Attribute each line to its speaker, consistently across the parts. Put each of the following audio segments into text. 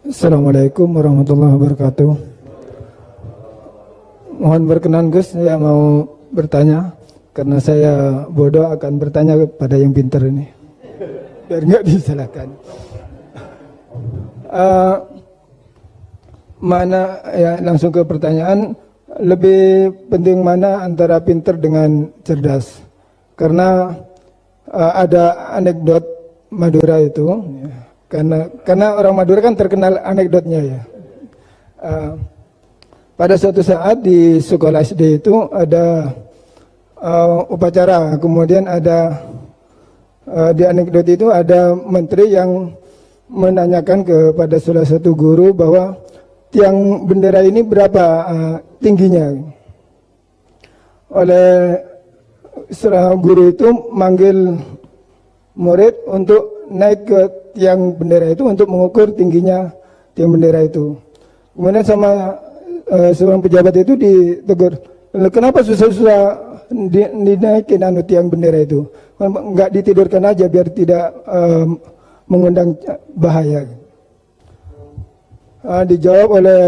Speaker 1: Assalamualaikum warahmatullahi wabarakatuh. Mohon berkenan Gus, saya mau bertanya karena saya bodoh akan bertanya kepada yang pintar ini biar nggak disalahkan. Mana ya, langsung ke pertanyaan, lebih penting mana antara pintar dengan cerdas? Karena ada anekdot Madura itu. Karena orang Madura kan terkenal anekdotnya ya. Pada suatu saat di sekolah SD itu ada upacara, kemudian ada di anekdot itu ada menteri yang menanyakan kepada salah satu guru bahwa tiang bendera ini berapa tingginya. Oleh seorang guru itu manggil murid untuk naik ke tiang bendera itu untuk mengukur tingginya tiang bendera itu. Kemudian sama seorang pejabat itu ditegur, kenapa susah-susah dinaikin tiang bendera itu? Enggak ditidurkan aja biar tidak mengundang bahaya. Dijawab oleh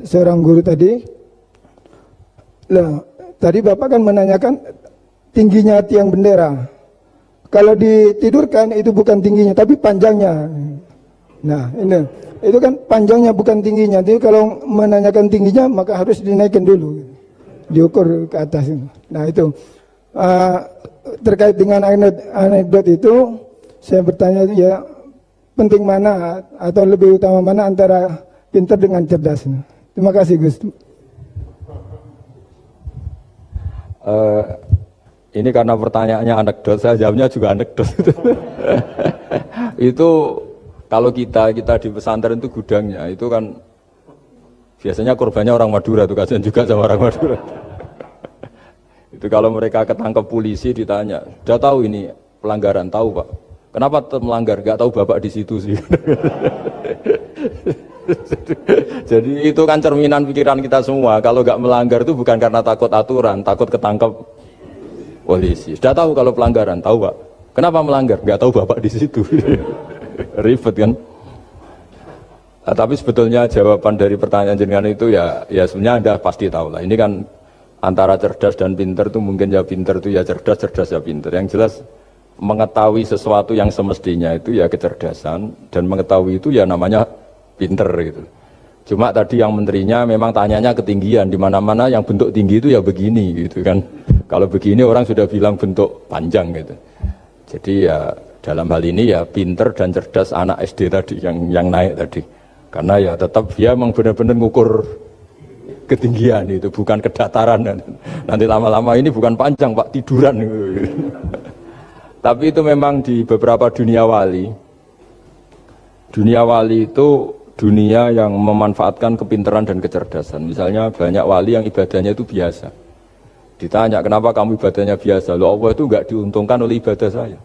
Speaker 1: seorang guru tadi, tadi Bapak kan menanyakan tingginya tiang bendera. Kalau ditidurkan itu bukan tingginya tapi panjangnya. Nah ini, itu kan panjangnya bukan tingginya. Jadi kalau menanyakan tingginya maka harus dinaikkan dulu, diukur ke atas. Nah itu terkait dengan anekdot itu, saya bertanya ya, penting mana atau lebih utama mana antara pintar dengan cerdas? Terima kasih Gus.
Speaker 2: Ini karena pertanyaannya anekdot, saya jawabnya juga anekdot. Itu kalau kita di pesantren itu gudangnya, itu kan biasanya korbannya orang Madura, tuh kasihan juga sama orang Madura. Itu kalau mereka ketangkep polisi ditanya, sudah tahu ini pelanggaran, tahu Pak? Kenapa melanggar? Gak tahu Bapak di situ sih. Jadi itu kan cerminan pikiran kita semua. Kalau gak melanggar itu bukan karena takut aturan, takut ketangkep polisi. Sudah tahu kalau pelanggaran, tahu Pak? Kenapa melanggar? Gak tahu Bapak di situ. Ribet kan? Nah, tapi sebetulnya jawaban dari pertanyaan jenengan itu ya sebenarnya Anda pasti tahu lah. Ini kan antara cerdas dan pinter itu mungkin ya pinter itu ya cerdas, cerdas ya pinter. Yang jelas mengetahui sesuatu yang semestinya itu ya kecerdasan, dan mengetahui itu ya namanya pinter gitu. Cuma tadi yang menterinya memang tanyanya ketinggian, di mana-mana yang bentuk tinggi itu ya begini gitu kan. Kalau begini orang sudah bilang bentuk panjang gitu. Jadi ya dalam hal ini ya pinter dan cerdas anak SD tadi yang naik tadi. Karena ya tetap dia memang benar-benar ngukur ketinggian itu, bukan kedataran. Nanti lama-lama ini bukan panjang Pak, tiduran gitu. Tapi itu memang di beberapa dunia wali. Dunia wali itu dunia yang memanfaatkan kepintaran dan kecerdasan. Misalnya banyak wali yang ibadahnya itu biasa. Ditanya, kenapa kamu ibadahnya biasa? Loh, Allah itu enggak diuntungkan oleh ibadah saya.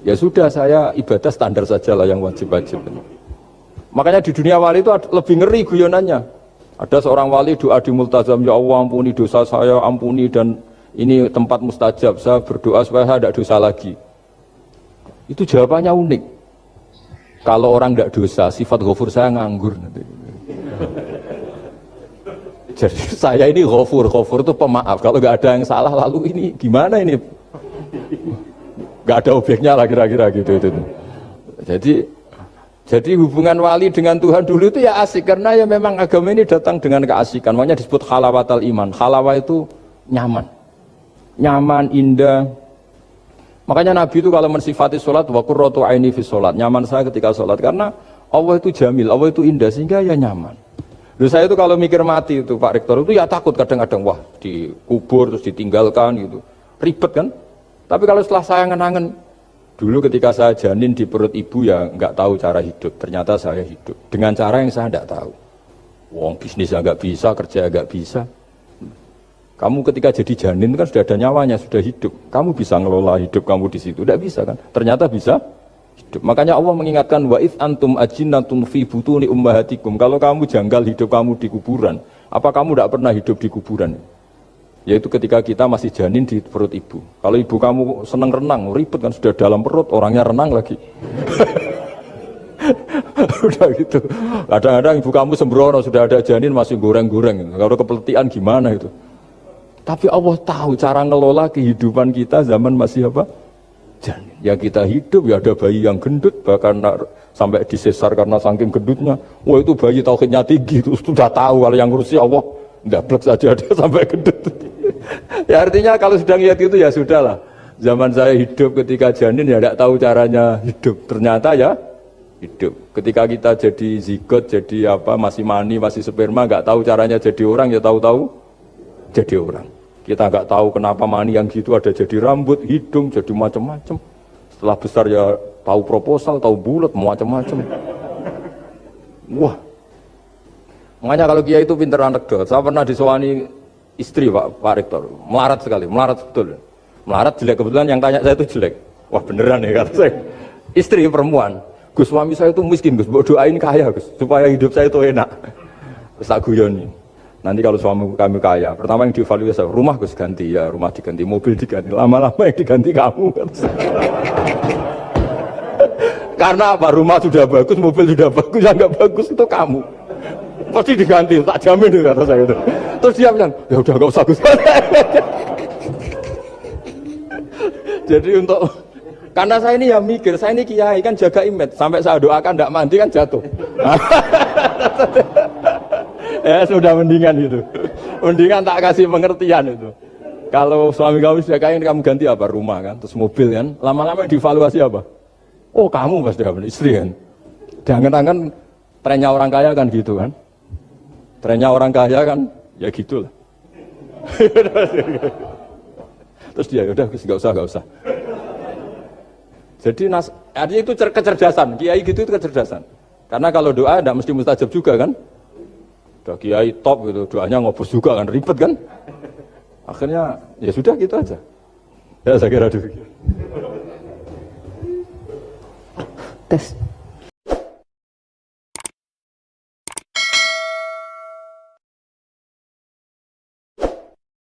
Speaker 2: Ya sudah, saya ibadah standar saja lah yang wajib-wajib. Makanya di dunia wali itu lebih ngeri guyonannya. Ada seorang wali doa di multazam, ya Allah ampuni dosa saya, ampuni, dan ini tempat mustajab, saya berdoa supaya saya tidak dosa lagi. Itu jawabannya unik. Kalau orang tidak dosa, sifat ghafur saya nganggur. Jadi saya ini ghafur itu pemaaf. Kalau nggak ada yang salah, lalu ini gimana ini? Nggak ada objeknya lah kira-kira gitu. Jadi hubungan wali dengan Tuhan dulu itu ya asik, karena ya memang agama ini datang dengan keasikan. Makanya disebut halawatal iman. Halawah itu nyaman, indah. Makanya Nabi itu kalau mensifati sholat, wa qurratu aini fi sholat, nyaman saya ketika sholat, karena Allah itu jamil, Allah itu indah, sehingga ya nyaman. Lalu saya itu kalau mikir mati itu Pak Rektor itu ya takut kadang-kadang, wah dikubur terus ditinggalkan gitu, ribet kan. Tapi kalau setelah saya ngenangen, dulu ketika saya janin di perut ibu ya nggak tahu cara hidup, ternyata saya hidup dengan cara yang saya nggak tahu. Wong bisnis nggak bisa, kerja nggak bisa. Kamu ketika jadi janin kan sudah ada nyawanya, sudah hidup. Kamu bisa ngelola hidup kamu di situ, tidak bisa kan? Ternyata bisa hidup. Makanya Allah mengingatkan wa id antum ajinnatun fi butuni ummahatikum. Kalau kamu janggal hidup kamu di kuburan, apa kamu tidak pernah hidup di kuburan? Yaitu ketika kita masih janin di perut ibu. Kalau ibu kamu senang renang, ribet kan, sudah dalam perut, orangnya renang lagi. Udah gitu. Kadang-kadang ibu kamu sembrono sudah ada janin masih goreng-goreng. Kalau kepeletian gimana itu? Tapi Allah tahu cara ngelola kehidupan kita zaman masih apa? Janin. Ya kita hidup ya ada bayi yang gendut bahkan sampai disesar karena saking gendutnya. Wah itu bayi tauhidnya tinggi itu sudah tahu kalau yang ngurusi Allah. Ndablek saja ada sampai gendut. Ya artinya kalau sudah lihat itu ya sudahlah. Zaman saya hidup ketika janin ya tidak tahu caranya hidup. Ternyata ya hidup. Ketika kita jadi zigot, jadi apa, masih mani, masih sperma, nggak tahu caranya jadi orang, ya tahu-tahu jadi orang. Kita nggak tahu kenapa mani yang gitu ada jadi rambut, hidung, jadi macam-macam. Setelah besar ya tahu proposal, tahu bulat, macam-macam. Wah. Makanya kalau Kiai itu pinter anekdot. Saya pernah disowani istri Pak Rektor, melarat sekali, melarat betul. Melarat jelek, kebetulan yang tanya saya itu jelek. Wah beneran ya kata saya. Istri perempuan. Gus, suami saya itu miskin Gus, doain kaya Gus, supaya hidup saya itu enak. Terus tak guyoni. Nanti kalau suami kami kaya, pertama yang dievaluasi rumah Gus ganti, ya rumah diganti, mobil diganti, lama-lama yang diganti kamu. Karena apa? Rumah sudah bagus, mobil sudah bagus, yang nggak bagus itu kamu. Pasti diganti, tak jamin itu kata saya itu. Terus dia bilang, ya udah nggak usah Gus. Jadi untuk karena saya ini ya mikir, saya ini kiai kan jaga image, sampai saya doakan tidak mandi kan jatuh. Ya sudah mendingan itu, mendingan tak kasih pengertian itu. Kalau suami kamu sudah kaya kamu ganti apa? Rumah kan, terus mobil kan, lama-lama dievaluasi apa? Oh kamu pasti dapat istri kan. Jangan-jangan trennya orang kaya kan gitu kan. Trennya orang kaya kan, ya gitulah. Terus dia udah nggak usah. Jadi artinya itu kecerdasan, kiai gitu itu kecerdasan. Karena kalau doa tidak mesti mustajab juga kan. Udah kiai top gitu, doanya ngopos juga kan, ribet kan. Akhirnya ya sudah gitu aja. Ya saya kira demikian.
Speaker 3: Tes.